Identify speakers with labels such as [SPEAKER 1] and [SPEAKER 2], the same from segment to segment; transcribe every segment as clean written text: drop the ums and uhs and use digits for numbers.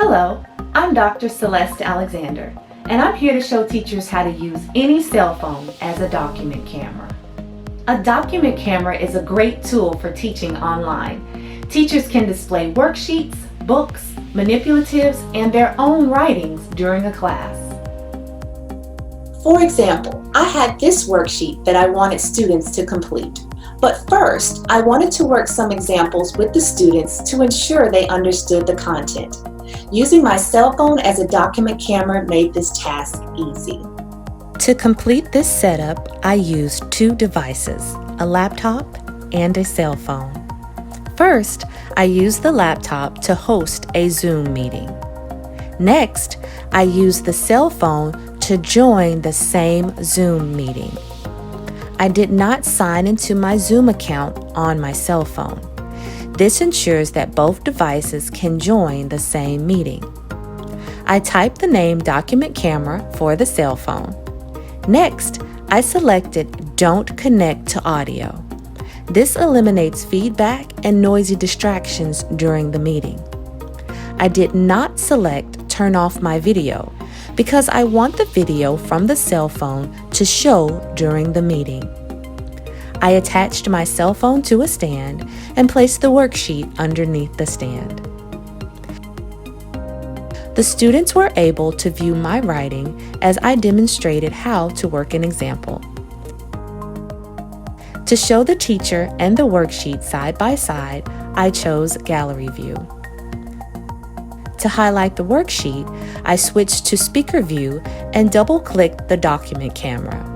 [SPEAKER 1] Hello, I'm Dr. Celeste Alexander, and I'm here to show teachers how to use any cell phone as a document camera. A document camera is a great tool for teaching online. Teachers can display worksheets, books, manipulatives, and their own writings during a class.
[SPEAKER 2] For example, I had this worksheet that I wanted students to complete. But first, I wanted to work some examples with the students to ensure they understood the content. Using my cell phone as a document camera made this task easy.
[SPEAKER 3] To complete this setup, I used two devices, a laptop and a cell phone. First, I used the laptop to host a Zoom meeting. Next, I used the cell phone to join the same Zoom meeting. I did not sign into my Zoom account on my cell phone. This ensures that both devices can join the same meeting. I typed the name Document Camera for the cell phone. Next, I selected Don't Connect to Audio. This eliminates feedback and noisy distractions during the meeting. I did not select Turn Off My Video because I want the video from the cell phone to show during the meeting. I attached my cell phone to a stand and placed the worksheet underneath the stand. The students were able to view my writing as I demonstrated how to work an example. To show the teacher and the worksheet side by side, I chose Gallery View. To highlight the worksheet, I switched to Speaker View and double-clicked the document camera.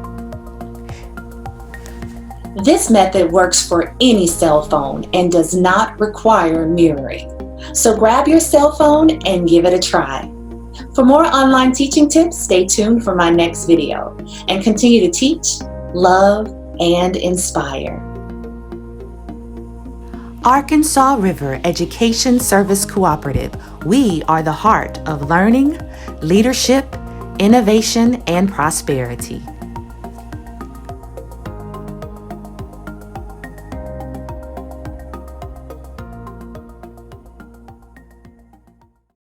[SPEAKER 2] This method works for any cell phone and does not require mirroring. So grab your cell phone and give it a try. For more online teaching tips, stay tuned for my next video and continue to teach, love, and inspire.
[SPEAKER 1] Arkansas River Education Service Cooperative. We are the heart of learning, leadership, innovation, and prosperity.